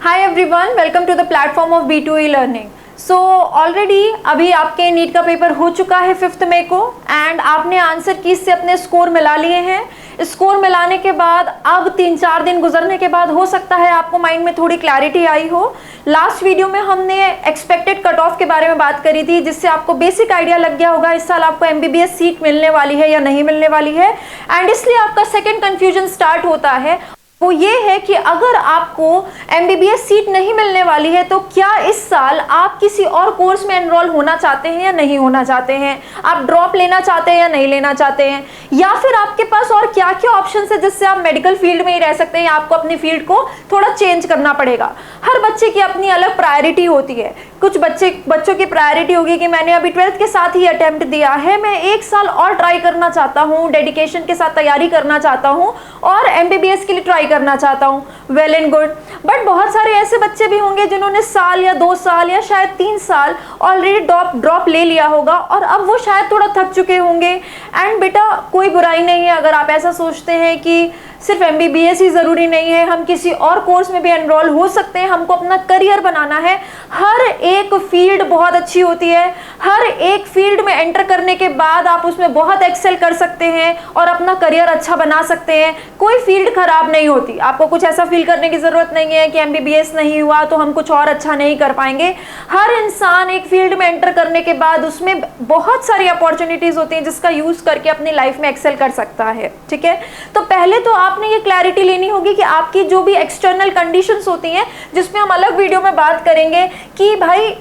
Hi everyone, welcome to the platform of B2E learning. So already अभी आपके NEET का paper हो चुका है 5 मई को एंड आपने आंसर की से अपने स्कोर मिला लिए हैं। स्कोर मिलाने के बाद अब 3-4 दिन गुजरने के बाद हो सकता है आपको माइंड में थोड़ी क्लैरिटी आई हो। लास्ट वीडियो में हमने एक्सपेक्टेड कट ऑफ के बारे में बात करी थी, जिससे आपको बेसिक आइडिया लग गया होगा इस साल आपको MBBS सीट मिलने वाली है या नहीं मिलने वाली है। एंड इसलिए आपका सेकेंड कन्फ्यूजन स्टार्ट होता है, वो ये है कि अगर आपको MBBS सीट नहीं मिलने वाली है तो क्या इस साल आप किसी और कोर्स में एनरोल होना चाहते हैं या नहीं होना चाहते हैं, आप ड्रॉप लेना चाहते हैं या नहीं लेना चाहते हैं, या फिर आपके पास और क्या क्या ऑप्शन है जिससे आप मेडिकल फील्ड में ही रह सकते हैं या आपको अपनी फील्ड को थोड़ा चेंज करना पड़ेगा। हर बच्चे की अपनी अलग प्रायोरिटी होती है। कुछ बच्चों की प्रायोरिटी होगी कि मैंने अभी 12th के साथ ही अटेम्प्ट दिया है, मैं 1 साल और ट्राई करना चाहता हूँ, डेडिकेशन के साथ तैयारी करना चाहता हूँ और MBBS के लिए ट्राई करना चाहता हूँ। वेल एंड गुड, बट बहुत सारे ऐसे बच्चे भी होंगे जिन्होंने साल या 2 साल या शायद 3 साल ऑलरेडी ड्रॉप ले लिया होगा और अब वो शायद थोड़ा थक चुके होंगे। एंड बेटा कोई बुराई नहीं है अगर आप ऐसा सोचते हैं कि सिर्फ MBBS ही ज़रूरी नहीं है, हम किसी और कोर्स में भी एनरोल हो सकते हैं, हमको अपना करियर बनाना है। हर एक फील्ड बहुत अच्छी होती है, हर एक फील्ड में एंटर करने के बाद आप उसमें बहुत एक्सेल कर सकते हैं और अपना करियर अच्छा बना सकते हैं। कोई फील्ड खराब नहीं होती। आपको कुछ ऐसा फील करने की ज़रूरत नहीं है कि MBBS नहीं हुआ तो हम कुछ और अच्छा नहीं कर पाएंगे। हर इंसान एक फील्ड में एंटर करने के बाद उसमें बहुत सारी अपॉर्चुनिटीज़ होती हैं जिसका यूज़ करके अपनी लाइफ में एक्सेल कर सकता है। ठीक है, तो पहले तो आपने ये क्लैरिटी लेनी होगी कि आपकी जो भी एक्सटर्नल कंडीशंस होती हैं, जिसमें हम अलग वीडियो में बात करेंगे कि भाई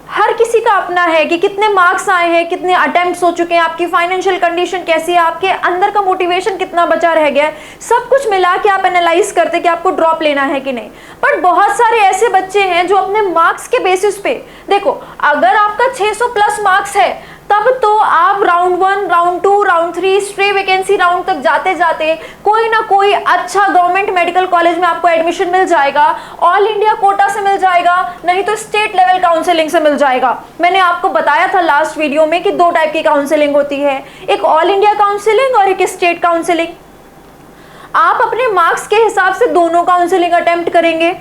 हर किसी का अपना है कि कितने मार्क्स आए हैं, कितने अटेम्प्ट्स हो चुके हैं, आपकी फाइनेंशियल कंडीशन कैसी है, आपके अंदर का मोटिवेशन कितना बचा रह गया है, सब कुछ मिला के आप एनालाइज करते कि आपको ड्रॉप लेना है कि नहीं। बट बहुत सारे ऐसे बच्चे हैं जो अपने मार्क्स के बेसिस पे, देखो अगर आपका 600 प्लस मार्क्स है तब तो आप round 1, round 2, round 3 stray vacancy round तक जाते जाते कोई ना कोई अच्छा गवर्नमेंट मेडिकल कॉलेज में आपको एडमिशन मिल जाएगा। ऑल इंडिया कोटा से मिल जाएगा, नहीं तो स्टेट लेवल काउंसलिंग से मिल जाएगा। मैंने आपको बताया था लास्ट वीडियो में कि 2 टाइप की काउंसलिंग होती है, एक ऑल इंडिया काउंसलिंग और एक स्टेट काउंसलिंग। आप अपने मार्क्स के हिसाब से दोनों काउंसलिंग अटेम्प्ट करेंगे।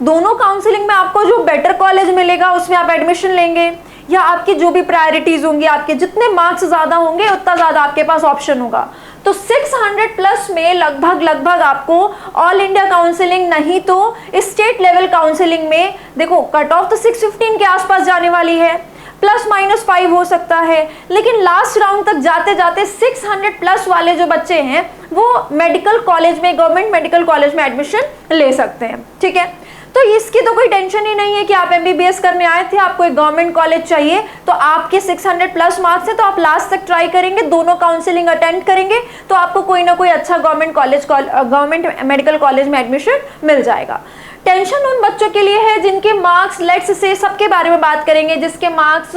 दोनों काउंसलिंग में आपको जो बेटर कॉलेज मिलेगा उसमें आप एडमिशन लेंगे, या आपकी जो भी प्रायोरिटीज होंगी, आपके जितने मार्क्स ज़्यादा होंगे उतना ज़्यादा आपके पास ऑप्शन होगा। तो 600 प्लस में लगभग आपको ऑल इंडिया काउंसलिंग नहीं तो स्टेट लेवल काउंसलिंग में, देखो कट ऑफ तो 615 के आसपास जाने वाली है, ±5 हो सकता है, लेकिन लास्ट राउंड तक जाते जाते 600 प्लस वाले जो बच्चे हैं वो मेडिकल कॉलेज में, गवर्नमेंट मेडिकल कॉलेज में एडमिशन ले सकते हैं। ठीक है, तो इसकी तो कोई टेंशन ही नहीं है कि आप MBBS करने आए थे, आपको एक गवर्नमेंट कॉलेज चाहिए, तो आपके 600 प्लस मार्क्स है तो आप लास्ट तक ट्राई करेंगे, दोनों काउंसलिंग अटेंड करेंगे तो आपको कोई ना कोई अच्छा गवर्नमेंट मेडिकल कॉलेज में एडमिशन मिल जाएगा। टेंशन उन बच्चों के लिए है जिनके मार्क्स, लेट्स से सबके बारे में बात करेंगे, जिसके मार्क्स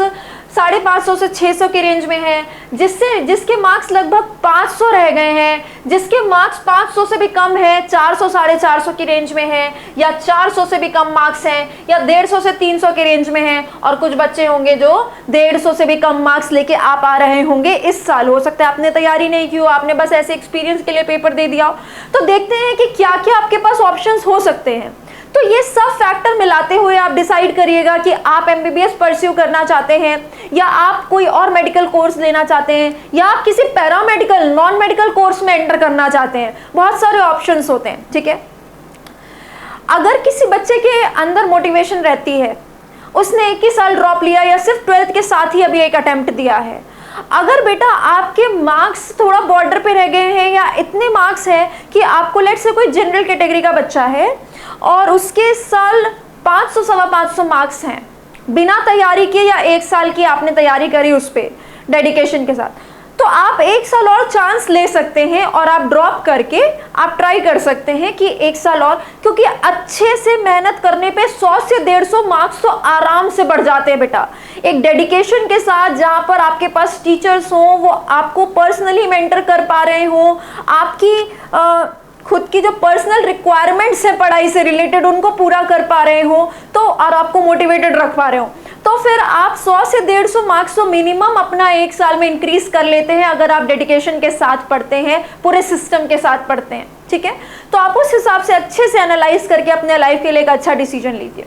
550 से 600 के रेंज में है, जिसके मार्क्स लगभग 500 रह गए हैं, जिसके मार्क्स 500 से भी कम है, 400 450 की रेंज में है, या 400 से भी कम मार्क्स हैं, या 150 से 300 के रेंज में है। और कुछ बच्चे होंगे जो 150 से भी कम मार्क्स लेके आप आ रहे होंगे इस साल। हो सकता है आपने तैयारी नहीं की हो, आपने बस ऐसे एक्सपीरियंस के लिए पेपर दे दिया हो। तो देखते हैं कि क्या क्या आपके पास ऑप्शंस हो सकते हैं। तो ये सब फैक्टर मिलाते हुए आप डिसाइड करिएगा कि आप MBBS परस्यू करना चाहते हैं, या आप कोई और मेडिकल कोर्स लेना चाहते हैं, या आप किसी पैरामेडिकल नॉन मेडिकल कोर्स में एंटर करना चाहते हैं। बहुत सारे ऑप्शंस होते हैं। ठीक है, अगर किसी बच्चे के अंदर मोटिवेशन रहती है, उसने 1 ही साल ड्रॉप लिया या सिर्फ 12th के साथ ही अभी एक अटेम्प्ट दिया है, अगर बेटा आपके मार्क्स थोड़ा बॉर्डर पे रह गए हैं या इतने मार्क्स है कि आपको लेट्स से कोई जनरल कैटेगरी का बच्चा है और उसके इस साल 500 सवा 500 मार्क्स हैं, बिना तैयारी के या 1 साल की आपने तैयारी करी उस पर डेडिकेशन के साथ, तो आप 1 साल और चांस ले सकते हैं और आप ड्रॉप करके आप ट्राई कर सकते हैं कि 1 साल और, क्योंकि अच्छे से मेहनत करने पे 100 से 150 मार्क्स तो आराम से बढ़ जाते हैं बेटा। एक डेडिकेशन के साथ जहाँ पर आपके पास टीचर्स हों, वो आपको पर्सनली मेंटर कर पा रहे हों, आपकी खुद की जो पर्सनल रिक्वायरमेंट्स है पढ़ाई से रिलेटेड उनको पूरा कर पा रहे हो, तो और आपको मोटिवेटेड रख पा रहे हो, तो तो फिर आप 100 से 150 मार्क्स तो मिनिमम अपना एक साल में इंक्रीज कर लेते हैं अगर आप डेडिकेशन के साथ पढ़ते हैं, पूरे सिस्टम के साथ पढ़ते हैं, ठीक है। तो आप उस हिसाब से अच्छे से एनालाइज करके अपने लाइफ के लिए एक अच्छा डिसीजन लीजिए।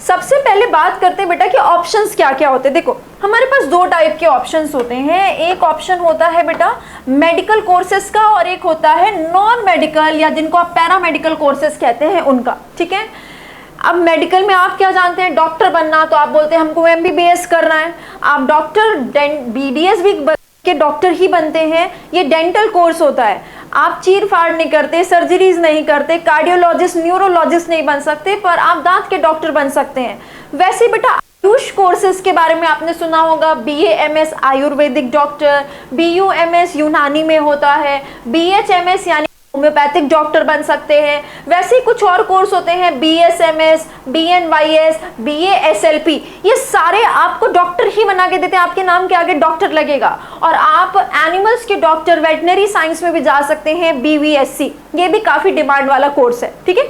सबसे पहले बात करते हैं बेटा कि ऑप्शंस क्या क्या होते हैं। देखो हमारे पास दो टाइप के ऑप्शंस होते हैं, एक ऑप्शन होता है बेटा मेडिकल कोर्सेज का और एक होता है नॉन मेडिकल या जिनको आप पैरामेडिकल कोर्सेज कहते हैं उनका, ठीक है। अब मेडिकल में आप क्या जानते हैं, डॉक्टर बनना, तो आप बोलते हैं हमको MBBS करना है। आप डॉक्टर BDS भी के डॉक्टर ही बनते हैं, ये डेंटल कोर्स होता है। आप चीर फाड़ नहीं करते, सर्जरीज नहीं करते, कार्डियोलॉजिस्ट न्यूरोलॉजिस्ट नहीं बन सकते, पर आप दांत के डॉक्टर बन सकते हैं। वैसे बेटा आयुष कोर्सेज के बारे में आपने सुना होगा, BA-MS आयुर्वेदिक डॉक्टर, BUMS यूनानी में होता है, BHMS यानी होम्योपैथिक डॉक्टर बन सकते हैं। वैसे ही कुछ और कोर्स होते हैं BSMS, BNYS, BASLP, ये सारे आपको डॉक्टर ही बना के देते हैं, आपके नाम के आगे डॉक्टर लगेगा। और आप एनिमल्स के डॉक्टर वेटनरी साइंस में भी जा सकते हैं, BVSC, ये भी काफी डिमांड वाला कोर्स है, ठीक है।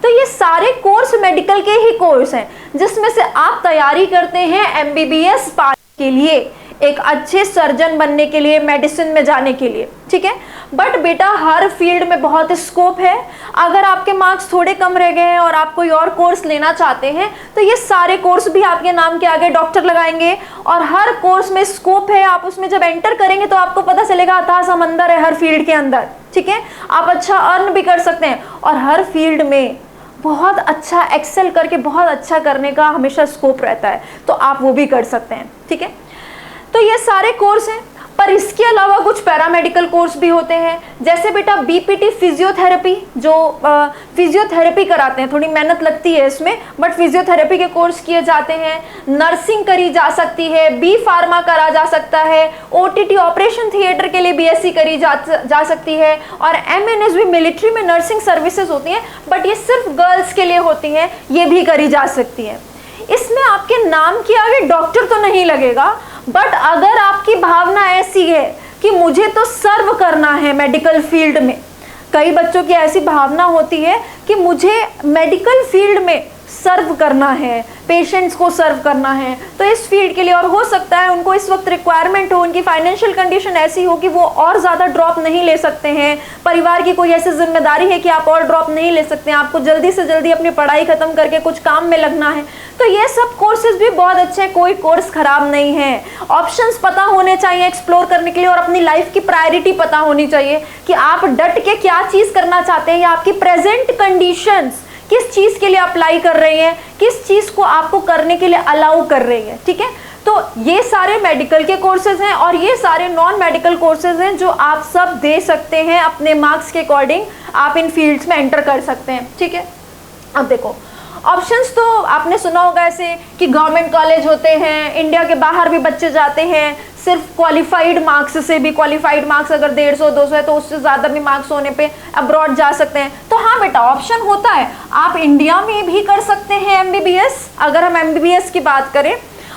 तो ये सारे कोर्स मेडिकल के ही कोर्स हैं जिसमें से आप तैयारी करते हैं MBBS पास के लिए, एक अच्छे सर्जन बनने के लिए, मेडिसिन में जाने के लिए, ठीक है। बट बेटा हर फील्ड में बहुत स्कोप है। अगर आपके मार्क्स थोड़े कम रह गए हैं और आप कोई और कोर्स लेना चाहते हैं तो ये सारे कोर्स भी आपके नाम के आगे डॉक्टर लगाएंगे और हर कोर्स में स्कोप है। आप उसमें जब एंटर करेंगे तो आपको पता चलेगा अथाह समंदर है हर फील्ड के अंदर, ठीक है। आप अच्छा अर्न भी कर सकते हैं और हर फील्ड में बहुत अच्छा एक्सेल करके बहुत अच्छा करने का हमेशा स्कोप रहता है, तो आप वो भी कर सकते हैं, ठीक है। तो ये सारे कोर्स हैं, पर इसके अलावा कुछ पैरामेडिकल कोर्स भी होते हैं, जैसे बेटा BPT फिजियोथेरेपी, जो फिजियोथेरेपी कराते हैं, थोड़ी मेहनत लगती है इसमें, बट फिजियोथेरेपी के कोर्स किए जाते हैं। नर्सिंग करी जा सकती है, B फार्मा करा जा सकता है, OTT ऑपरेशन थिएटर के लिए BSc करी जा सकती है, और MNS भी मिलिट्री में नर्सिंग सर्विसेज होती हैं, बट ये सिर्फ गर्ल्स के लिए होती हैं, ये भी करी जा सकती है। इसमें आपके नाम के आगे डॉक्टर तो नहीं लगेगा, बट अगर आपकी भावना ऐसी है कि मुझे तो सर्व करना है मेडिकल फील्ड में, कई बच्चों की ऐसी भावना होती है कि मुझे मेडिकल फील्ड में सर्व करना है, पेशेंट्स को सर्व करना है, तो इस फील्ड के लिए, और हो सकता है उनको इस वक्त रिक्वायरमेंट हो, उनकी फाइनेंशियल कंडीशन ऐसी हो कि वो और ज़्यादा ड्रॉप नहीं ले सकते हैं, परिवार की कोई ऐसी जिम्मेदारी है कि आप और ड्रॉप नहीं ले सकते हैं, आपको जल्दी से जल्दी अपनी पढ़ाई खत्म करके कुछ काम में लगना है, तो ये सब कोर्सेज भी बहुत अच्छे हैं, कोई कोर्स खराब नहीं है। ऑप्शंस पता होने चाहिए एक्सप्लोर करने के लिए, और अपनी लाइफ की प्रायोरिटी पता होनी चाहिए कि आप डट के क्या चीज़ करना चाहते हैं, या आपकी प्रेजेंट कंडीशंस किस चीज़ के लिए अप्लाई कर रही हैं, किस चीज़ को आपको करने के लिए अलाउ कर रही है, ठीक है। तो ये सारे मेडिकल के कोर्सेज हैं और ये सारे नॉन मेडिकल कोर्सेज हैं जो आप सब दे सकते हैं, अपने मार्क्स के अकॉर्डिंग आप इन फील्ड्स में एंटर कर सकते हैं, ठीक है। अब देखो ऑप्शंस तो आपने सुना होगा ऐसे कि गवर्नमेंट कॉलेज होते हैं, इंडिया के बाहर भी बच्चे जाते हैं, सिर्फ क्वालिफाइड मार्क्स से भी, क्वालिफाइड मार्क्स अगर 150-200 है तो उससे ज़्यादा भी मार्क्स होने पे अब्रॉड जा सकते हैं। तो हाँ बेटा ऑप्शन होता है, आप इंडिया में भी कर सकते हैं MBBS, अगर हम MBBS की बात करें,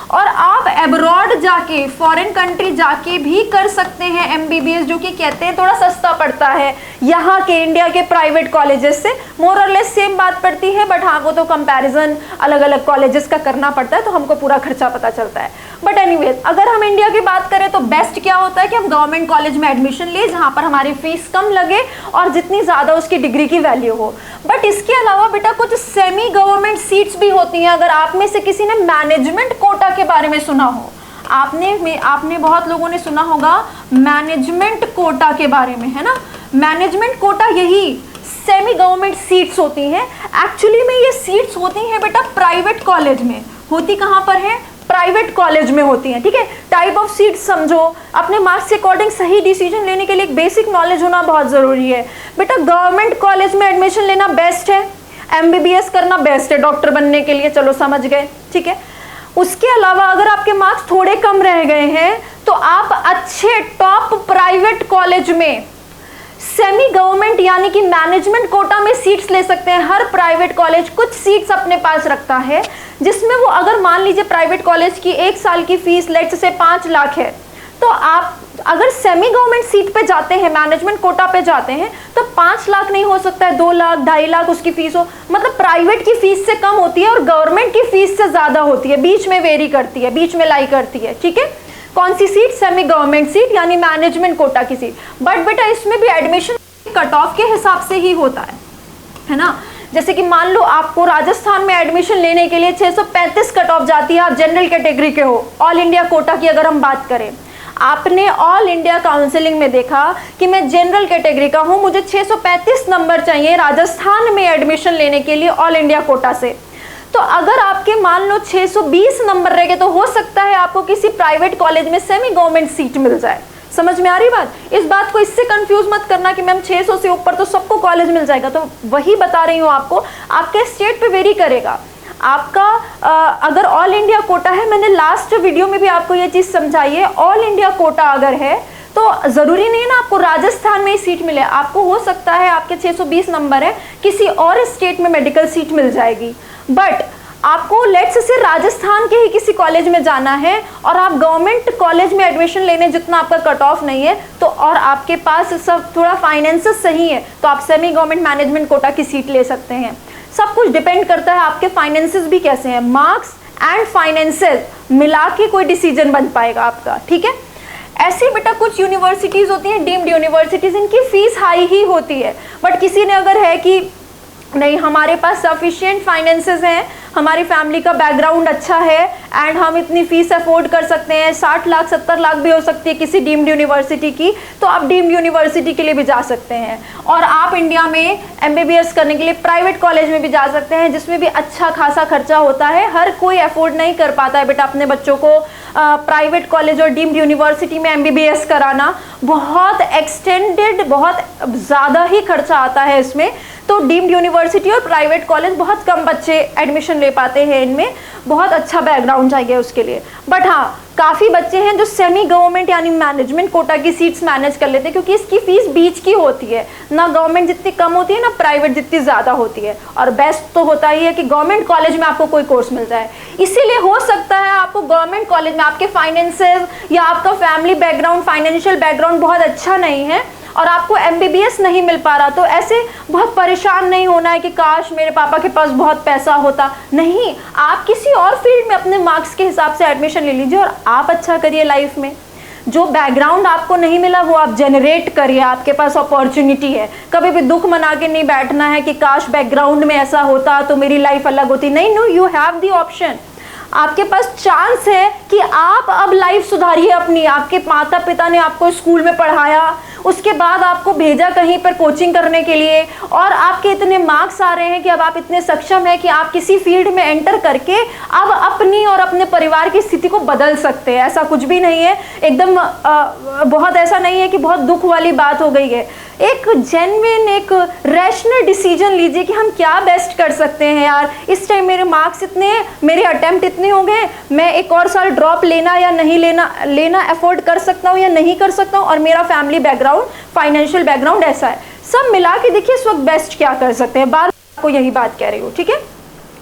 और आप अब्रॉड जाके, फॉरेन कंट्री जाके भी कर सकते हैं MBBS, जो कि कहते हैं थोड़ा सस्ता पड़ता है यहाँ के इंडिया के प्राइवेट कॉलेजेस से, मोर और लेस सेम बात पड़ती है, बट हाँ वो तो कंपैरिजन अलग अलग कॉलेजेस का करना पड़ता है, तो हमको पूरा खर्चा पता चलता है। बट एनीवेज अगर हम इंडिया की बात करें तो बेस्ट क्या होता है कि हम गवर्नमेंट कॉलेज में एडमिशन ले, जहाँ पर हमारी फीस कम लगे और जितनी ज़्यादा उसकी डिग्री की वैल्यू हो। बट इसके अलावा बेटा कुछ सेमी गवर्नमेंट सीट्स भी होती हैं। अगर आप में से किसी ने मैनेजमेंट कोटा के बारे में सुना हो, आपने बहुत लोगों ने सुना होगा मैनेजमेंट कोटा के बारे में, है ना। मैनेजमेंट कोटा यही सेमी गवर्नमेंट सीट्स होती हैं। एक्चुअली में ये सीट्स होती हैं बेटा प्राइवेट कॉलेज में, होती कहाँ पर है, प्राइवेट कॉलेज में होती हैं, ठीक है। टाइप ऑफ सीट समझो, अपने मार्क्स के अकॉर्डिंग सही डिसीजन लेने के लिए एक बेसिक नॉलेज होना बहुत ज़रूरी है। बेटा गवर्नमेंट कॉलेज में एडमिशन लेना बेस्ट है, MBBS करना बेस्ट है डॉक्टर बनने के लिए, चलो समझ गए, ठीक है। उसके अलावा अगर आपके मार्क्स थोड़े कम रह गए हैं तो आप अच्छे टॉप प्राइवेट कॉलेज में सेमी गवर्नमेंट यानी कि मैनेजमेंट कोटा में सीट्स ले सकते हैं। हर प्राइवेट कॉलेज कुछ सीट्स अपने पास रखता है जिसमें वो, अगर मान लीजिए प्राइवेट कॉलेज की एक साल की फीस लेट्स से 5 लाख है, तो आप अगर सेमी गवर्नमेंट सीट पे जाते हैं, मैनेजमेंट कोटा पे जाते हैं, तो 5 लाख नहीं हो सकता है, 2 लाख 2.5 लाख उसकी फीस हो, मतलब प्राइवेट की फीस से कम होती है और गवर्नमेंट की फीस से ज्यादा होती है, बीच में वेरी करती है, बीच में लाई करती है, ठीक है। कौन सी सीट? सेमी गवर्नमेंट सीट यानी मैनेजमेंट कोटा की सीट। बट बेटा इसमें भी एडमिशन कट ऑफ के हिसाब से ही होता है ना। जैसे कि मान लो आपको राजस्थान में एडमिशन लेने के लिए 635 कट ऑफ जाती है, आप जनरल कैटेगरी के हो, ऑल इंडिया कोटा की अगर हम बात करें, आपने ऑल इंडिया काउंसलिंग में देखा कि मैं जनरल कैटेगरी का हूं, मुझे 635 नंबर चाहिए राजस्थान में एडमिशन लेने के लिए ऑल इंडिया कोटा से। तो अगर आपके मान लो 620 नंबर रह गए तो हो सकता है आपको किसी प्राइवेट कॉलेज में सेमी गवर्नमेंट सीट मिल जाए। समझ में आ रही बात? इस बात को इससे कंफ्यूज मत करना कि मैम 600 से ऊपर तो सबको कॉलेज मिल जाएगा, तो वही बता रही हूँ आपको, आपके स्टेट पे वेरी करेगा। आपका अगर ऑल इंडिया कोटा है, मैंने लास्ट वीडियो में भी आपको ये चीज़ समझाई है, ऑल इंडिया कोटा अगर है तो ज़रूरी नहीं है ना आपको राजस्थान में ही सीट मिले, आपको हो सकता है आपके 620 नंबर है किसी और स्टेट में मेडिकल सीट मिल जाएगी। बट आपको लेट्स से राजस्थान के ही किसी कॉलेज में जाना है और आप गवर्नमेंट कॉलेज में एडमिशन लेने जितना आपका कट ऑफ नहीं है तो, और आपके पास सब थोड़ा फाइनेंसेस सही है, तो आप सेमी गवर्नमेंट मैनेजमेंट कोटा की सीट ले सकते हैं। सब कुछ डिपेंड करता है आपके फाइनेंसेस भी कैसे हैं, मार्क्स एंड फाइनेंसेस मिला के कोई डिसीजन बन पाएगा आपका, ठीक है। ऐसे बेटा कुछ यूनिवर्सिटीज़ होती हैं डीम्ड यूनिवर्सिटीज़, इनकी फीस हाई ही होती है, बट किसी ने अगर है कि नहीं हमारे पास सफिशिएंट फाइनेंसेस हैं, हमारी फैमिली का बैकग्राउंड अच्छा है एंड हम इतनी फीस अफोर्ड कर सकते हैं, 60 लाख 70 लाख भी हो सकती है किसी डीम्ड यूनिवर्सिटी की, तो आप डीम्ड यूनिवर्सिटी के लिए भी जा सकते हैं। और आप इंडिया में MBBS करने के लिए प्राइवेट कॉलेज में भी जा सकते हैं जिसमें भी अच्छा खासा खर्चा होता है, हर कोई अफोर्ड नहीं कर पाता है बेटा अपने बच्चों को प्राइवेट कॉलेज और डीम्ड यूनिवर्सिटी में MBBS कराना, बहुत एक्सटेंडेड, बहुत ज़्यादा ही खर्चा आता है इसमें। तो डीम्ड यूनिवर्सिटी और प्राइवेट कॉलेज बहुत कम बच्चे एडमिशन ले पाते हैं, इनमें बहुत अच्छा बैकग्राउंड चाहिए उसके लिए। बट हाँ, काफ़ी बच्चे हैं जो सेमी गवर्नमेंट यानी मैनेजमेंट कोटा की सीट्स मैनेज कर लेते हैं, क्योंकि इसकी फीस बीच की होती है, ना गवर्नमेंट जितनी कम होती है ना प्राइवेट जितनी ज़्यादा होती है। और बेस्ट तो होता ही है कि गवर्नमेंट कॉलेज में आपको कोई कोर्स मिल जाए, इसीलिए हो सकता है आपको गवर्नमेंट कॉलेज में आपके फाइनेंसेस या आपका फैमिली बैकग्राउंड, फाइनेंशियल बैकग्राउंड बहुत अच्छा नहीं है और आपको MBBS नहीं मिल पा रहा, तो ऐसे बहुत परेशान नहीं होना है कि काश मेरे पापा के पास बहुत पैसा होता। नहीं, आप किसी और फील्ड में अपने मार्क्स के हिसाब से एडमिशन ले लीजिए और आप अच्छा करिए लाइफ में। जो बैकग्राउंड आपको नहीं मिला वो आप जनरेट करिए, आपके पास अपॉर्चुनिटी है। कभी भी दुख मना के नहीं बैठना है कि काश बैकग्राउंड में ऐसा होता तो मेरी लाइफ अलग होती। नहीं, no, you have the option, आपके पास चांस है कि आप अब लाइफ सुधारिए अपनी। आपके माता पिता ने आपको स्कूल में पढ़ाया, उसके बाद आपको भेजा कहीं पर कोचिंग करने के लिए, और आपके इतने मार्क्स आ रहे हैं कि अब आप इतने सक्षम हैं कि आप किसी फील्ड में एंटर करके अब अपनी और अपने परिवार की स्थिति को बदल सकते हैं। ऐसा कुछ भी नहीं है, एकदम बहुत ऐसा नहीं है कि बहुत दुख वाली बात हो गई है। एक जेन्युइन, एक रैशनल डिसीजन लीजिए कि हम क्या बेस्ट कर सकते हैं यार। इस टाइम मेरे मार्क्स इतने, मेरे अटेम्प्ट इतने हो गए, मैं एक और साल ड्रॉप लेना या नहीं लेना अफोर्ड कर सकता हूँ या नहीं कर सकता हूँ, और मेरा फैमिली बैकग्राउंड, फाइनेंशियल बैकग्राउंड ऐसा है। सब मिला के देखिए इस वक्त बेस्ट क्या कर सकते हैं, बार आपको यही बात कह रही हूँ, ठीक है।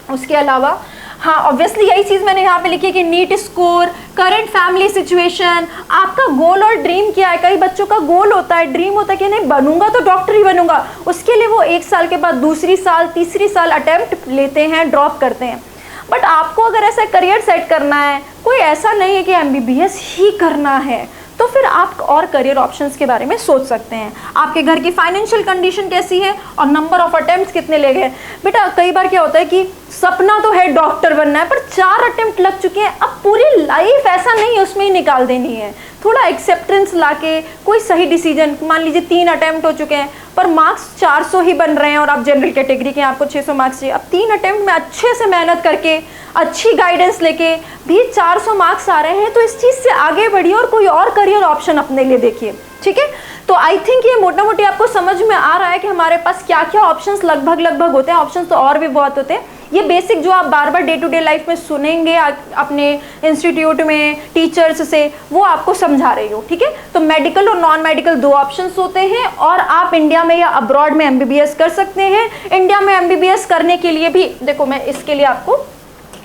उसके अलावा हाँ, ऑब्वियसली यही चीज़ मैंने यहाँ पे लिखी है कि NEET score, current family situation, आपका गोल और ड्रीम क्या है। कई बच्चों का गोल होता है, ड्रीम होता है कि नहीं बनूंगा तो डॉक्टर ही बनूंगा, उसके लिए वो 1 साल के बाद दूसरी साल, तीसरी साल अटेम्प्ट लेते हैं, ड्रॉप करते हैं। बट आपको अगर ऐसा करियर सेट करना है, कोई ऐसा नहीं है कि MBBS ही करना है, तो फिर आप और करियर ऑप्शंस के बारे में सोच सकते हैं। आपके घर की फाइनेंशियल कंडीशन कैसी है और नंबर ऑफ अटेम्प्ट्स कितने ले गए। बेटा कई बार क्या होता है कि सपना तो है डॉक्टर बनना है, पर 4 अटेम्प्ट लग चुके हैं, अब पूरी लाइफ ऐसा नहीं उसमें ही निकाल देनी है। थोड़ा एक्सेप्टेंस लाके कोई सही डिसीजन, मान लीजिए 3 अटेम्प्ट हो चुके हैं पर मार्क्स 400 ही बन रहे हैं और आप जनरल कैटेगरी के, आपको 600 मार्क्स चाहिए। अब 3 अटेम्प्ट में अच्छे से मेहनत करके, अच्छी गाइडेंस लेके भी 400 मार्क्स आ रहे हैं, तो इस चीज़ से आगे बढ़िए और कोई और करियर ऑप्शन अपने लिए देखिए, ठीक है। तो आई थिंक ये मोटा मोटी आपको समझ में आ रहा है कि हमारे पास क्या क्या ऑप्शंस लगभग होते हैं। ऑप्शंस तो और भी बहुत होते हैं, ये बेसिक जो आप बार बार डे टू डे लाइफ में सुनेंगे अपने इंस्टीट्यूट में टीचर्स से, वो आपको समझा रही हो, ठीक है। तो मेडिकल और नॉन मेडिकल 2 ऑप्शंस होते हैं, और आप इंडिया में या अब्रॉड में MBBS कर सकते हैं। इंडिया में MBBS करने के लिए भी देखो, मैं इसके लिए आपको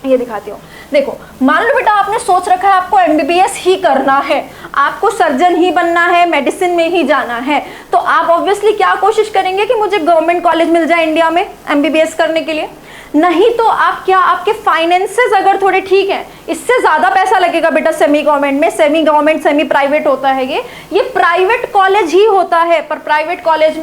ये दिखाती हूँ। देखो मान लो बेटा आपने सोच रखा है आपको एमबीबीएस ही करना है, आपको सर्जन ही बनना है, मेडिसिन में ही जाना है, तो आप ऑब्वियसली क्या कोशिश करेंगे कि मुझे गवर्नमेंट कॉलेज मिल जाए इंडिया में एमबीबीएस करने के लिए। नहीं तो आप क्या, आपके फाइनेंसेस अगर थोड़े ठीक हैं, इससे ज्यादा पैसा लगेगा बेटा सेमी गवर्नमेंट में। सेमी गवर्नमेंट सेमी प्राइवेट होता है, ये प्राइवेट कॉलेज ही होता है, पर प्राइवेट कॉलेज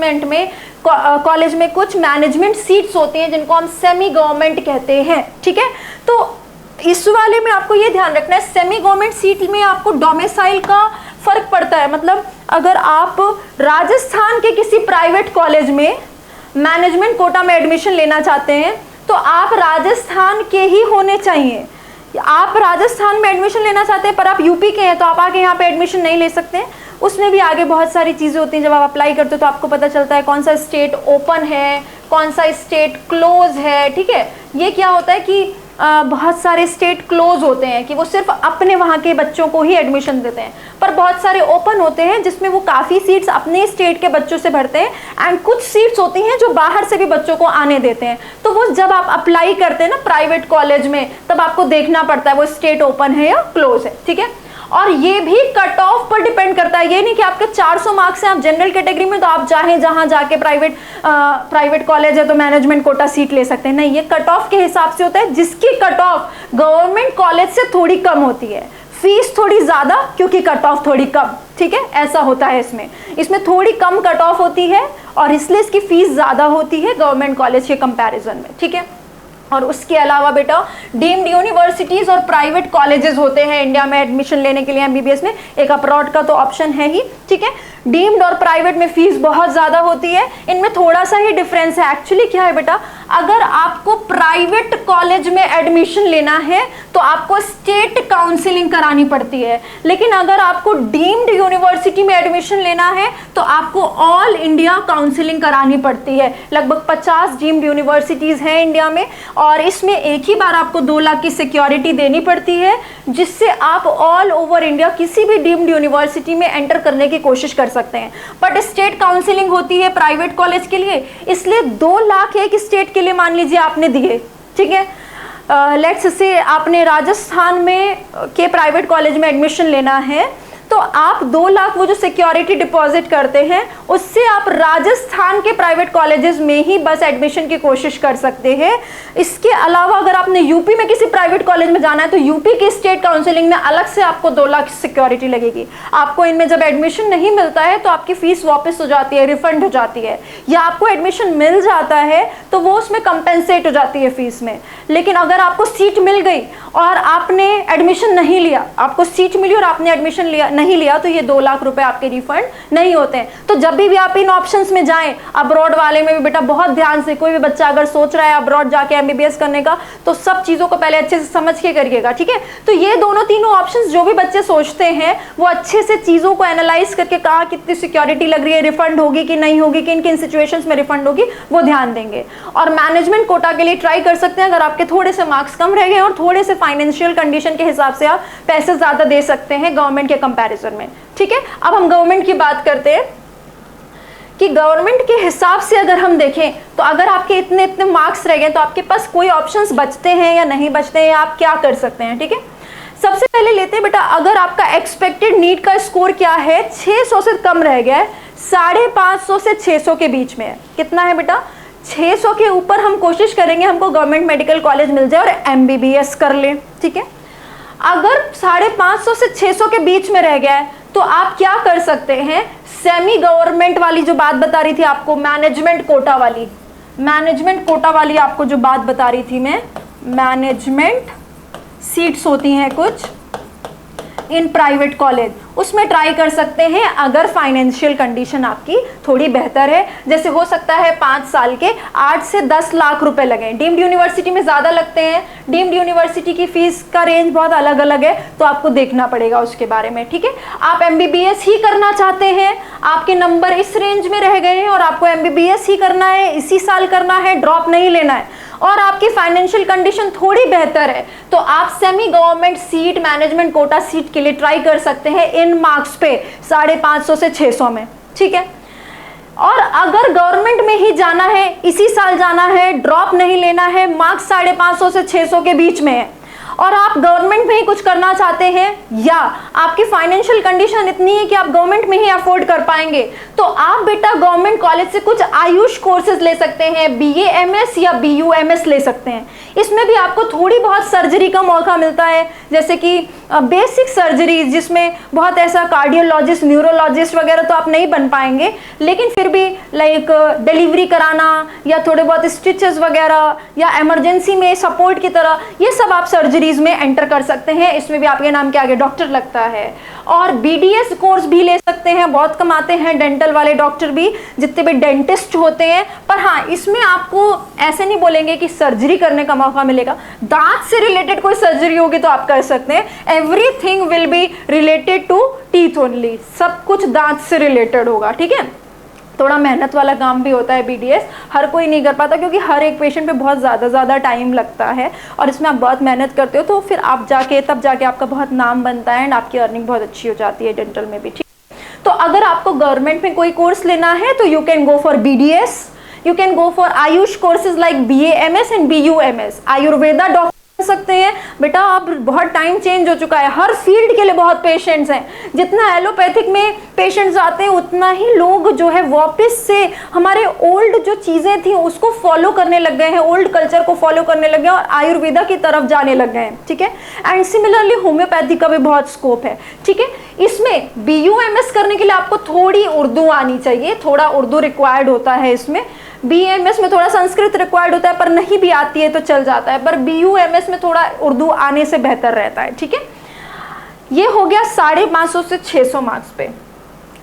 में कुछ मैनेजमेंट सीट्स होती हैं जिनको हम सेमी गवर्नमेंट कहते हैं, ठीक है। तो इस वाले में आपको ये ध्यान रखना है, सेमी गवर्नमेंट सीट में आपको डोमिसाइल का फर्क पड़ता है। मतलब अगर आप राजस्थान के किसी प्राइवेट कॉलेज में मैनेजमेंट कोटा में एडमिशन लेना चाहते हैं तो आप राजस्थान के ही होने चाहिए। आप राजस्थान में एडमिशन लेना चाहते हैं पर आप यूपी के हैं तो आप आके यहाँ पे एडमिशन नहीं ले सकते। उसमें भी आगे बहुत सारी चीज़ें होती हैं, जब आप अप्लाई करते हो तो आपको पता चलता है कौन सा स्टेट ओपन है, कौन सा स्टेट क्लोज है, ठीक है। ये क्या होता है कि बहुत सारे स्टेट क्लोज होते हैं कि वो सिर्फ अपने वहाँ के बच्चों को ही एडमिशन देते हैं, पर बहुत सारे ओपन होते हैं जिसमें वो काफ़ी सीट्स अपने स्टेट के बच्चों से भरते हैं एंड कुछ सीट्स होती हैं जो बाहर से भी बच्चों को आने देते हैं। तो वो जब आप अप्लाई करते हैं ना प्राइवेट कॉलेज में, तब आपको देखना पड़ता है वो स्टेट ओपन है या क्लोज है, ठीक है। और ये भी कट ऑफ पर डिपेंड करता है, ये नहीं कि आपके 400 मार्क्स हैं आप जनरल कैटेगरी में तो आप चाहें जहां जाके प्राइवेट कॉलेज है तो मैनेजमेंट कोटा सीट ले सकते हैं, नहीं, ये कट ऑफ के हिसाब से होता है, जिसकी कट ऑफ गवर्नमेंट कॉलेज से थोड़ी कम होती है, फीस थोड़ी ज्यादा क्योंकि कट ऑफ थोड़ी कम, ठीक है, ऐसा होता है। इसमें थोड़ी कम कट ऑफ होती है और इसलिए इसकी फीस ज्यादा होती है गवर्नमेंट कॉलेज के कंपैरिजन में, ठीक है। और उसके अलावा बेटा डीम्ड यूनिवर्सिटीज और प्राइवेट कॉलेजेस होते हैं इंडिया में एडमिशन लेने के लिए एमबीबीएस में, एक अब्रॉड का तो ऑप्शन है ही, ठीक है। डीम्ड और प्राइवेट में फीस बहुत ज्यादा होती है, इनमें थोड़ा सा ही डिफरेंस है। एक्चुअली क्या है बेटा, अगर आपको प्राइवेट कॉलेज में एडमिशन लेना है तो आपको स्टेट काउंसिलिंग करानी पड़ती है, लेकिन अगर आपको डीम्ड यूनिवर्सिटी में एडमिशन लेना है तो आपको ऑल इंडिया काउंसिलिंग करानी पड़ती है। लगभग 50 डीम्ड यूनिवर्सिटीज हैं इंडिया में और इसमें एक ही बार आपको 2 लाख की सिक्योरिटी देनी पड़ती है, जिससे आप ऑल ओवर इंडिया किसी भी डीम्ड यूनिवर्सिटी में एंटर करने की कोशिश कर सकते हैं। बट स्टेट काउंसिलिंग होती है प्राइवेट कॉलेज के लिए, इसलिए 2 लाख एक स्टेट के लिए मान लीजिए आपने दिए, ठीक है। लेट्स से आपने राजस्थान में के प्राइवेट कॉलेज में एडमिशन लेना है तो आप 2 लाख वो जो सिक्योरिटी डिपॉजिट करते हैं उससे आप राजस्थान के प्राइवेट कॉलेजेस में ही बस एडमिशन की कोशिश कर सकते हैं। इसके अलावा अगर आपने यूपी में किसी प्राइवेट कॉलेज में जाना है तो यूपी की स्टेट काउंसिलिंग में अलग से आपको 2 लाख सिक्योरिटी लगेगी। आपको इनमें जब एडमिशन नहीं मिलता है तो आपकी फीस वापस हो जाती है, रिफंड हो जाती है, या आपको एडमिशन मिल जाता है तो वो उसमें कंपेंसेट हो जाती है फीस में। लेकिन अगर आपको सीट मिल गई और आपने एडमिशन नहीं लिया, आपको सीट मिली और आपने एडमिशन नहीं लिया तो ये 2 लाख रुपए आपके रिफंड नहीं होते हैं। तो जब भी आप इन ऑप्शंस में जाएं, अब्रॉड वाले में भी बेटा बहुत ध्यान से, कोई भी बच्चा अगर सोच रहा है अब्रॉड जाके एमबीबीएस करने का तो सब चीजों को पहले अच्छे से समझ के करिएगा, ठीक है। तो ये दोनों तीनों ऑप्शंस जो भी बच्चे सोचते हैं वो अच्छे से चीजों को एनालाइज करके कहाँ कितनी सिक्योरिटी लग रही है, रिफंड होगी कि नहीं होगी, किन किन सिचुएशंस में रिफंड होगी, वो ध्यान देंगे। और मैनेजमेंट कोटा के लिए ट्राई कर सकते हैं अगर आपके थोड़े से मार्क्स कम रह गए और थोड़े से फाइनेंशियल कंडीशन के हिसाब से आप पैसे ज्यादा दे सकते हैं गवर्नमेंट के कंपैरिजन में, ठीक है। अब हम गवर्नमेंट की बात करते हैं कि गवर्नमेंट के हिसाब से अगर हम देखें तो अगर आपके इतने इतने मार्क्स रह गए तो आपके पास कोई ऑप्शंस बचते हैं या नहीं बचते हैं, या आप क्या कर सकते हैं, ठीक है। सबसे पहले लेते हैं बेटा, अगर आपका एक्सपेक्टेड नीट का स्कोर क्या है, 600 से कम रह गया है, 550 से 600 के बीच में है। कितना है बेटा, 600 के ऊपर हम कोशिश करेंगे हमको गवर्नमेंट मेडिकल कॉलेज मिल जाए और एमबीबीएस कर ले, ठीक है। अगर 550 से 600 के बीच में रह गया है तो आप क्या कर सकते हैं, सेमी गवर्नमेंट वाली जो बात बता रही थी आपको, मैनेजमेंट कोटा वाली आपको जो बात बता रही थी मैं, मैनेजमेंट सीट्स होती हैं कुछ इन प्राइवेट कॉलेज, उसमें ट्राई कर सकते हैं अगर फाइनेंशियल कंडीशन आपकी थोड़ी बेहतर है। जैसे हो सकता है 5 साल के 8 से 10 लाख रुपए लगे, डीम्ड यूनिवर्सिटी में ज़्यादा लगते हैं, डीम्ड यूनिवर्सिटी की फीस का रेंज बहुत अलग अलग है तो आपको देखना पड़ेगा उसके बारे में, ठीक है। आप एमबीबीएस ही करना चाहते हैं, आपके नंबर इस रेंज में रह गए हैं और आपको एमबीबीएस ही करना है, इसी साल करना है, ड्रॉप नहीं लेना है, और आपकी फाइनेंशियल कंडीशन थोड़ी बेहतर है तो आप semi government seat, management quota seat के लिए ट्राई कर सकते हैं इन मार्क्स पे 550 से 600 में, ठीक है। और अगर गवर्नमेंट में ही जाना है, इसी साल जाना है, ड्रॉप नहीं लेना है, मार्क्स 550 से 600 के बीच में है और आप गवर्नमेंट में ही कुछ करना चाहते हैं या आपकी फाइनेंशियल कंडीशन इतनी है कि आप गवर्नमेंट में ही अफोर्ड कर पाएंगे, तो आप बेटा गवर्नमेंट कॉलेज से कुछ आयुष कोर्सेज ले सकते हैं, BAMS या BUMS ले सकते हैं। इसमें भी आपको थोड़ी बहुत सर्जरी का मौका मिलता है, जैसे कि बेसिक सर्जरी, जिसमें बहुत ऐसा कार्डियोलॉजिस्ट, न्यूरोलॉजिस्ट वगैरह तो आप नहीं बन पाएंगे, लेकिन फिर भी लाइक डिलीवरी कराना या थोड़े बहुत स्टिचेस वगैरह या इमरजेंसी में सपोर्ट की तरह, ये सब आप सर्जरीज में एंटर कर सकते हैं। इसमें भी आपके नाम के आगे डॉक्टर लगता है। और BDS कोर्स भी ले सकते हैं, बहुत कमाते हैं डेंटल वाले डॉक्टर भी, जितने भी डेंटिस्ट होते हैं। पर हाँ, इसमें आपको ऐसे नहीं बोलेंगे कि सर्जरी करने का मौका मिलेगा। दांत से रिलेटेड कोई सर्जरी होगी तो आप कर सकते हैं। Everything will be related to teeth only, सब कुछ दांत से रिलेटेड होगा, ठीक है। थोड़ा मेहनत वाला काम भी होता है BDS, हर कोई नहीं कर पाता क्योंकि हर एक पेशेंट पे बहुत ज़्यादा टाइम लगता है और इसमें आप बहुत मेहनत करते हो, तो फिर आप तब जाके आपका बहुत नाम बनता है एंड आपकी अर्निंग बहुत अच्छी हो जाती है डेंटल में भी, ठीक। तो अगर आपको गवर्नमेंट में कोई कोर्स लेना है तो you can go for BDS, you can go for Ayush courses like BAMS and BUMS। Ayurveda doctor सकते हैं बेटा। आप बहुत टाइम चेंज हो चुका है, हर फील्ड के लिए बहुत पेशेंट्स हैं। जितना एलोपैथिक में पेशेंट्स आते हैं उतना ही लोग जो है वापस से हमारे ओल्ड जो चीज़ें थी उसको फॉलो करने लग गए हैं, ओल्ड कल्चर को फॉलो करने लग गए हैं और आयुर्वेदा की तरफ जाने लग गए हैं, ठीक है। एंड सिमिलरली होम्योपैथी का भी बहुत स्कोप है, ठीक है। इसमें BUMS करने के लिए आपको थोड़ी उर्दू आनी चाहिए, थोड़ा उर्दू रिक्वायर्ड होता है इसमें। BAMS में थोड़ा संस्कृत रिक्वायर्ड होता है, पर नहीं भी आती है तो चल जाता है, पर BUMS में थोड़ा उर्दू आने से बेहतर रहता है, ठीक है। ये हो गया 550 से 600 मार्क्स पे।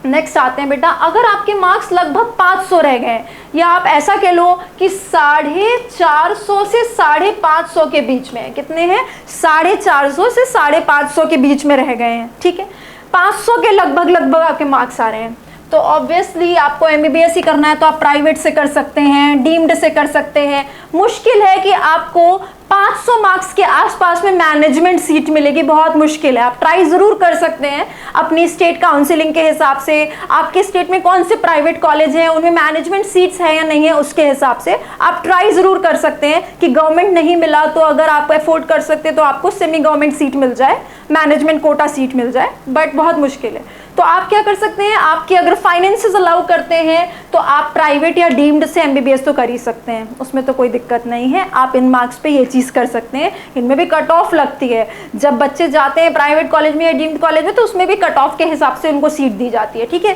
नेक्स्ट आते हैं बेटा, अगर आपके मार्क्स लगभग 500 रह गए या आप ऐसा कह लो कि 450 से 550 के बीच में, कितने हैं, 450 से 550 के बीच में रह गए हैं, ठीक है। 500 के लगभग आपके मार्क्स आ रहे हैं, तो ऑब्वियसली आपको MBBS ही करना है तो आप प्राइवेट से कर सकते हैं, डीम्ड से कर सकते हैं। मुश्किल है कि आपको 500 मार्क्स के आसपास में मैनेजमेंट सीट मिलेगी, बहुत मुश्किल है। आप ट्राई ज़रूर कर सकते हैं अपनी स्टेट काउंसिलिंग के हिसाब से, आपके स्टेट में कौन से प्राइवेट कॉलेज हैं, उनमें मैनेजमेंट सीट्स हैं या नहीं है, उसके हिसाब से आप ट्राई ज़रूर कर सकते हैं कि गवर्नमेंट नहीं मिला तो अगर आप अफोर्ड कर सकते तो आपको सेमी गवर्नमेंट सीट मिल जाए, मैनेजमेंट कोटा सीट मिल जाए, बट बहुत मुश्किल है। तो आप क्या कर सकते हैं, आपके अगर फाइनेंसेस अलाउ करते हैं तो आप प्राइवेट या डीम्ड से MBBS तो कर ही सकते हैं, उसमें तो कोई दिक्कत नहीं है। आप इन मार्क्स पे ये चीज़ कर सकते हैं। इनमें भी कट ऑफ लगती है, जब बच्चे जाते हैं प्राइवेट कॉलेज में या डीम्ड कॉलेज में तो उसमें भी कट ऑफ के हिसाब से उनको सीट दी जाती है, ठीक है।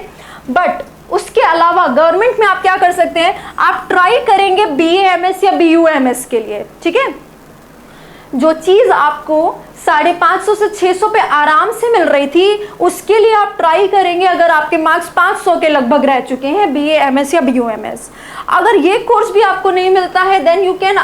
बट उसके अलावा गवर्नमेंट में आप क्या कर सकते हैं, आप ट्राई करेंगे BAMS या BUMS के लिए, ठीक है। जो चीज़ आपको 550 से 600 पे आराम से मिल रही थी उसके लिए आप ट्राई करेंगे अगर आपके मार्क्स 500 के लगभग रह चुके हैं BAMS या BUMS। अगर ये कोर्स भी आपको नहीं मिलता है then you can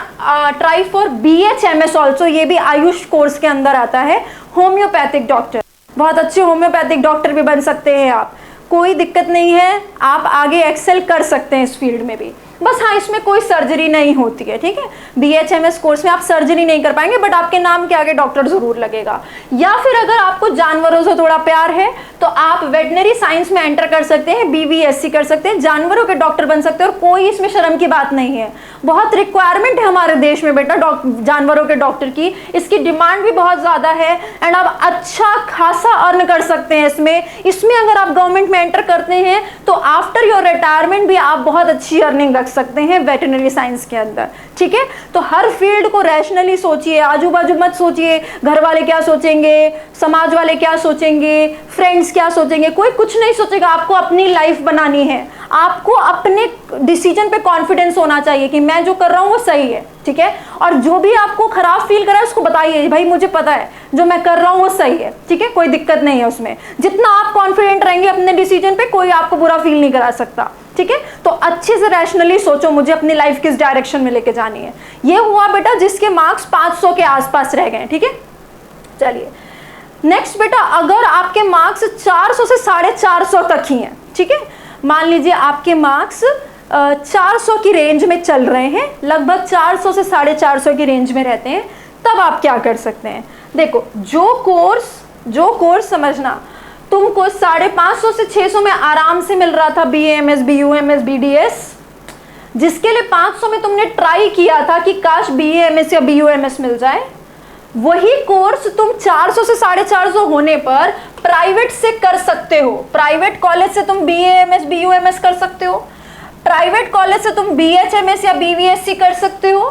try for BHMS also, ये भी आयुष कोर्स के अंदर आता है। होम्योपैथिक डॉक्टर, बहुत अच्छे होम्योपैथिक डॉक्टर भी बन सकते हैं आप, कोई दिक्कत नहीं है, आप आगे एक्सेल कर सकते हैं इस फील्ड में भी। बस हाँ, इसमें कोई सर्जरी नहीं होती है, ठीक है। BHMS कोर्स में आप सर्जरी नहीं कर पाएंगे बट आपके नाम के आगे डॉक्टर जरूर लगेगा। या फिर अगर आपको जानवरों से थोड़ा प्यार है तो आप वेटनरी साइंस में एंटर कर सकते हैं, BVSC कर सकते हैं, जानवरों के डॉक्टर बन सकते हैं और कोई इसमें शर्म की बात नहीं है। बहुत रिक्वायरमेंट है हमारे देश में बेटा जानवरों के डॉक्टर की, इसकी डिमांड भी बहुत ज़्यादा है एंड आप अच्छा खासा अर्न कर सकते हैं इसमें अगर आप गवर्नमेंट में एंटर करते हैं तो आफ्टर योर रिटायरमेंट भी आप बहुत अच्छी अर्निंग सकते हैं वेटरनरी साइंस के अंदर, ठीक है। तो हर फील्ड को रैशनली सोचिए, आजू बाजू मत सोचिए घर वाले क्या सोचेंगे, समाज वाले क्या सोचेंगे, फ्रेंड्स क्या सोचेंगे, कोई कुछ नहीं सोचेगा। आपको अपनी लाइफ बनानी है, आपको अपने डिसीजन पे कॉन्फिडेंस होना चाहिए कि मैं जो कर रहा हूँ वो सही है, ठीक है। और जो भी आपको खराब फील करा है उसको बताइए, भाई मुझे पता है जो मैं कर रहा हूँ वो सही है, ठीक है, कोई दिक्कत नहीं है उसमें। जितना आप कॉन्फिडेंट रहेंगे अपने डिसीजन पे कोई आपको बुरा फील नहीं करा सकता, ठीक है। तो अच्छे से रैशनली सोचो मुझे अपनी लाइफ किस डायरेक्शन में लेके जानी है। ये हुआ बेटा जिसके मार्क्स 500 के आसपास रह गए, ठीक है। चलिए नेक्स्ट बेटा, अगर आपके मार्क्स 400 से 450 तक ही हैं, ठीक है, मान लीजिए आपके मार्क्स 400 की रेंज में चल रहे हैं, लगभग 400 से 450 की रेंज में रहते हैं, तब आप क्या कर सकते हैं। देखो जो कोर्स समझना तुमको 550 से 600 में आराम से मिल रहा था, BAMS, BUMS, BDS, जिसके लिए 500 में तुमने ट्राई किया था कि काश BAMS या BUMS मिल जाए, वही कोर्स तुम 400 से 450 होने पर प्राइवेट से कर सकते हो। प्राइवेट कॉलेज से तुम BAMS BUMS कर सकते हो, प्राइवेट कॉलेज से तुम BHMS या BVSC कर सकते हो।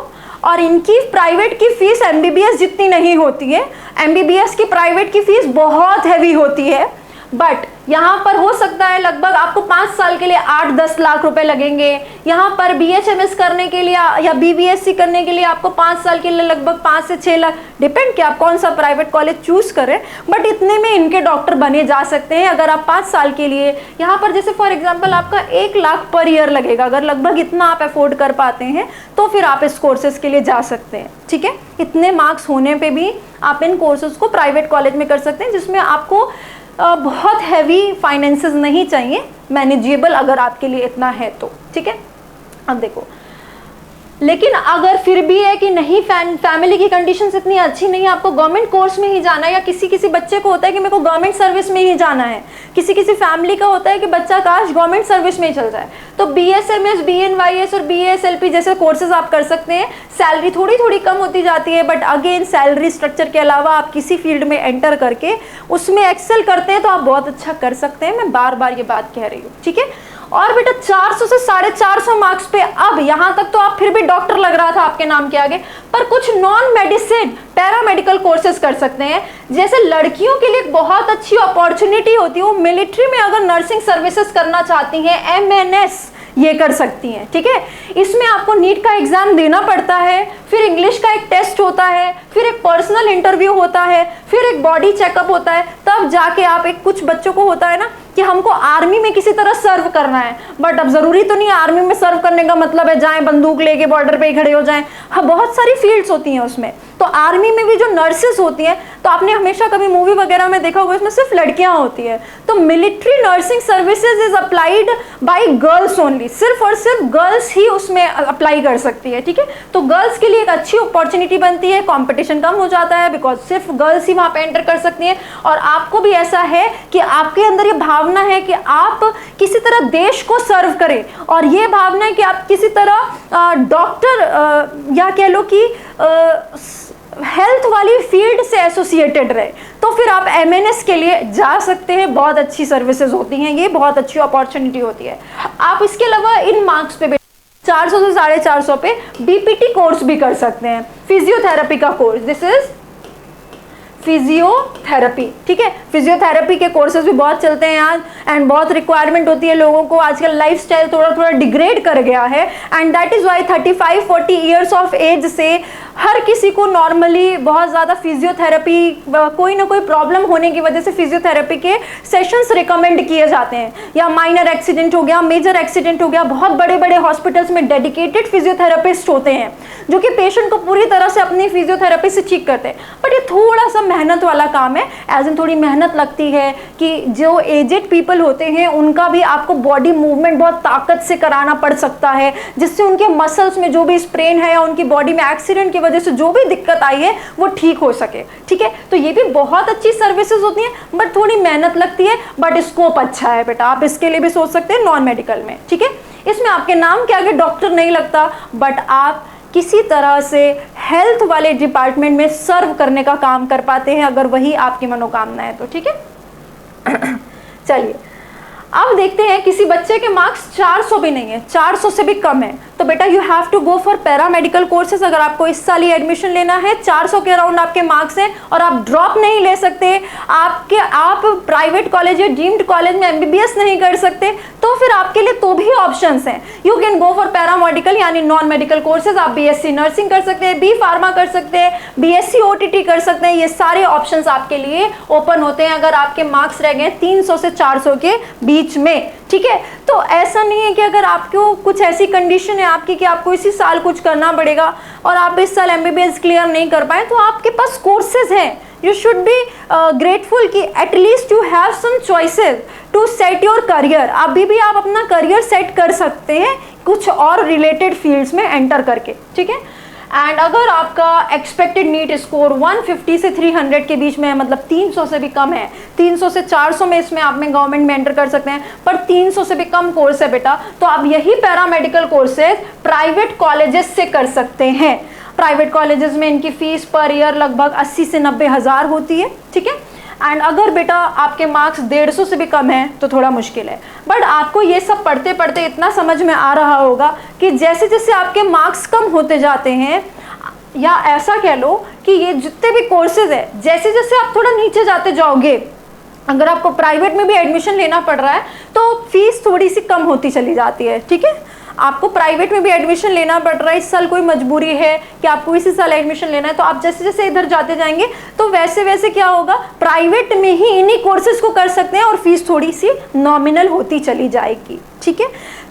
और इनकी प्राइवेट की फीस MBBS जितनी नहीं होती है, MBBS की प्राइवेट की फीस बहुत हैवी होती है, बट यहाँ पर हो सकता है लगभग आपको 5 साल के लिए 8-10 लाख रुपए लगेंगे। यहाँ पर BHMS करने के लिए या BVSC करने के लिए आपको 5 साल के लिए लगभग 5 से 6 लाख, डिपेंड कि आप कौन सा प्राइवेट कॉलेज चूज करें, बट इतने में इनके डॉक्टर बने जा सकते हैं अगर आप 5 साल के लिए। यहाँ पर जैसे फॉर एग्जाम्पल आपका 1 लाख पर ईयर लगेगा, अगर लगभग इतना आप अफोर्ड कर पाते हैं तो फिर आप इस कोर्सेज के लिए जा सकते हैं। ठीक है, इतने मार्क्स होने पर भी आप इन कोर्सेज को प्राइवेट कॉलेज में कर सकते हैं, जिसमें आपको बहुत हैवी फाइनेंसेस नहीं चाहिए, मैनेजेबल अगर आपके लिए इतना है तो। ठीक है, अब देखो, लेकिन अगर फिर भी है कि नहीं फैमिली की कंडीशंस इतनी अच्छी नहीं है, आपको गवर्नमेंट कोर्स में ही जाना है, या किसी किसी बच्चे को होता है कि मेरे को गवर्नमेंट सर्विस में ही जाना है, किसी किसी फैमिली का होता है कि बच्चा काश गवर्नमेंट सर्विस में ही चल जाए, तो BSMS BNYS और BASLP जैसे कोर्सेज आप कर सकते हैं। सैलरी थोड़ी थोड़ी कम होती जाती है, बट अगेन सैलरी स्ट्रक्चर के अलावा आप किसी फील्ड में एंटर करके उसमें एक्सेल करते हैं तो आप बहुत अच्छा कर सकते हैं। मैं बार बार ये बात कह रही हूँ। ठीक है, और बेटा 400 से 450 मार्क्स पे, अब यहाँ तक तो आप फिर भी डॉक्टर लग रहा था आपके नाम के आगे, पर कुछ नॉन मेडिसिन पैरामेडिकल कोर्सेज कर सकते हैं। जैसे लड़कियों के लिए बहुत अच्छी अपॉर्चुनिटी होती है, वो मिलिट्री में अगर नर्सिंग सर्विसेज करना चाहती हैं, MNS ये कर सकती हैं। ठीक है, इसमें आपको नीट का एग्जाम देना पड़ता है, फिर इंग्लिश का एक टेस्ट होता है, फिर एक पर्सनल इंटरव्यू होता है, फिर एक बॉडी चेकअप होता है, तब जाके आप एक, कुछ बच्चों को होता है ना कि हमको आर्मी में किसी तरह सर्व करना है, बट अब जरूरी तो नहीं आर्मी में सर्व करने का मतलब है जाएं बंदूक लेके बॉर्डर पे ही खड़े हो जाएं। हाँ, बहुत सारी फील्ड्स होती हैं उसमें। तो आर्मी में भी जो नर्सेस होती हैं, तो आपने हमेशा कभी मूवी वगैरह में देखा होगा, इसमें सिर्फ लड़कियां होती हैं। तो military nursing services is applied by girls only, सिर्फ और सिर्फ गर्ल्स ही उसमें अप्लाई कर सकती है। ठीक है, तो गर्ल्स के लिए एक अच्छी अपॉर्चुनिटी बनती है, कंपटीशन कम हो जाता है, बिकॉज सिर्फ गर्ल्स ही वहां पे एंटर कर सकती हैं। और आपको भी ऐसा है कि आपके अंदर ये भावना है कि आप किसी तरह देश को सर्व करें, और ये भावना है कि आप किसी तरह डॉक्टर या कह लो कि हेल्थ वाली फील्ड से एसोसिएटेड रहे, तो फिर आप MNS के लिए जा सकते हैं। बहुत अच्छी सर्विसेज होती हैं, ये बहुत अच्छी अपॉर्चुनिटी होती है। आप इसके अलावा इन मार्क्स पे 400 से 450 पे BPT कोर्स भी कर सकते हैं, फिजियोथेरेपी का कोर्स। This is physiotherapy. ठीक है, फिजियोथेरेपी के कोर्सेज भी बहुत चलते हैं आज, एंड बहुत रिक्वायरमेंट होती है लोगों को। आजकल लाइफस्टाइल थोड़ा थोड़ा डिग्रेड कर गया है, and that is why 35-40 years of age से हर किसी को नॉर्मली बहुत ज़्यादा फिजियोथेरेपी, कोई ना कोई प्रॉब्लम होने की वजह से फिजियोथेरेपी के सेशंस रिकमेंड किए जाते हैं। या माइनर एक्सीडेंट हो गया, मेजर एक्सीडेंट हो गया, बहुत बड़े बड़े हॉस्पिटल्स में डेडिकेटेड फिजियोथेरेपिस्ट होते हैं जो कि पेशेंट को पूरी तरह से अपनी फिजियोथेरेपी से ठीक करते हैं। बट ये थोड़ा सा मेहनत वाला काम है, एज इन थोड़ी मेहनत लगती है कि जो एजेड पीपल होते हैं उनका भी आपको बॉडी मूवमेंट बहुत ताकत से कराना पड़ सकता है, जिससे उनके मसल्स में जो भी स्प्रेन है या उनकी बॉडी में एक्सीडेंट की वजह से जो भी दिक्कत आई है वो ठीक हो सके। ठीक है, तो ये भी बहुत अच्छी सर्विसेज होती हैं, बट थोड़ी मेहनत लगती है, बट स्कोप अच्छा है बेटा, आप इसके लिए भी सोच सकते हैं नॉन मेडिकल में। ठीक है, इसमें आपके नाम के आगे डॉक्टर नहीं लगता, बट आप किसी तरह से हेल्थ वाले डिपार्टमेंट में सर्व करने का काम कर पाते हैं, अगर वही आपकी मनोकामना है तो। ठीक है, चलिए अब देखते हैं, किसी बच्चे के मार्क्स 400 भी नहीं है, 400 से भी कम है, तो बेटा you have to go for paramedical courses. अगर आपको इस साल ही एडमिशन लेना है, 400 के अराउंड आपके मार्क्स हैं और आप ड्रॉप नहीं ले सकते, आप प्राइवेट कॉलेज या डीम्ड कॉलेज में MBBS नहीं कर सकते, तो फिर आपके लिए तो भी ऑप्शंस हैं। You can go for paramedical यानी नॉन मेडिकल कोर्सेज। आप BSc नर्सिंग कर सकते हैं, B फार्मा कर सकते हैं, BSc OTT कर सकते हैं। ये सारे ऑप्शंस आपके लिए ओपन होते हैं अगर आपके मार्क्स रह गए 300 से 400 के बीच में। ठीक है, तो ऐसा नहीं है कि अगर आपको कुछ ऐसी कंडीशन है आपकी कि आपको इसी साल कुछ करना पड़ेगा और आप इस साल MBBS क्लियर नहीं कर पाए, तो आपके पास कोर्सेज हैं। यू शुड बी ग्रेटफुल कि at least you have some choices to set your career. अभी भी आप अपना करियर सेट कर सकते हैं कुछ और रिलेटेड फील्ड्स में एंटर करके। ठीक है, एंड अगर आपका एक्सपेक्टेड नीट स्कोर 150 से 300 के बीच में है, मतलब 300 से भी कम है, 300 से 400 में इसमें आप में गवर्नमेंट में एंटर कर सकते हैं, पर 300 से भी कम कोर्स है बेटा, तो आप यही पैरामेडिकल कोर्सेज प्राइवेट कॉलेजेस से कर सकते हैं। प्राइवेट कॉलेजेस में इनकी फ़ीस पर ईयर लगभग 80 से 90 हज़ार होती है, ठीक है। एंड अगर बेटा आपके मार्क्स 150 से भी कम है तो थोड़ा मुश्किल है। बट आपको ये सब पढ़ते पढ़ते इतना समझ में आ रहा होगा कि जैसे जैसे आपके मार्क्स कम होते जाते हैं, या ऐसा कह लो कि ये जितने भी कोर्सेज है, जैसे जैसे आप थोड़ा नीचे जाते जाओगे, अगर आपको प्राइवेट में भी एडमिशन लेना पड़ रहा है तो फीस थोड़ी सी कम होती चली जाती है, ठीक है। आपको प्राइवेट में भी एडमिशन लेना पड़ रहा है, इस साल कोई मजबूरी है कि आपको इसी साल एडमिशन लेना है, तो आप जैसे जैसे इधर जाते जाएंगे तो वैसे वैसे क्या होगा, प्राइवेट में ही इन्हीं कोर्सेज को कर सकते हैं और फीस थोड़ी सी नॉमिनल होती चली जाएगी, ठीक है।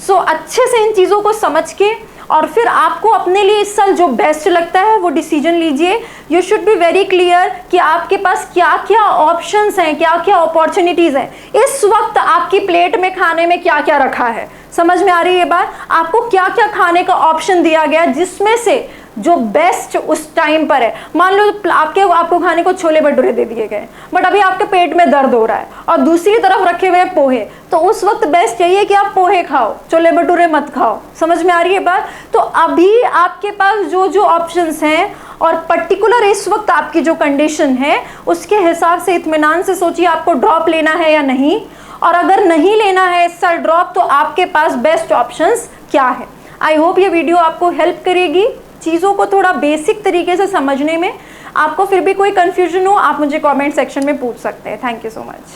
सो अच्छे से इन चीज़ों को समझ के और फिर आपको अपने लिए इस साल जो बेस्ट लगता है वो डिसीजन लीजिए। You should be very clear कि आपके पास क्या क्या ऑप्शंस हैं, क्या क्या अपॉर्चुनिटीज़ हैं, इस वक्त आपकी प्लेट में खाने में क्या क्या रखा है। समझ में आ रही है ये बात? आपको क्या क्या खाने का ऑप्शन दिया गया जिसमें से जो बेस्ट उस टाइम पर है। मान लो आपको खाने को छोले भटूरे दे दिए गए, बट अभी आपके पेट में दर्द हो रहा है और दूसरी तरफ रखे हुए हैं पोहे, तो उस वक्त बेस्ट यही है कि आप पोहे खाओ, छोले भटूरे मत खाओ। समझ में आ रही है बात? तो अभी आपके पास जो जो ऑप्शंस हैं और पर्टिकुलर इस वक्त आपकी जो कंडीशन है उसके हिसाब से इत्मीनान से सोचिए आपको ड्रॉप लेना है या नहीं, और अगर नहीं लेना है इस साल ड्रॉप तो आपके पास बेस्ट ऑप्शंस क्या है। आई होप ये वीडियो आपको हेल्प करेगी चीज़ों को थोड़ा बेसिक तरीके से समझने में। आपको फिर भी कोई कंफ्यूजन हो आप मुझे कमेंट सेक्शन में पूछ सकते हैं। Thank you so much.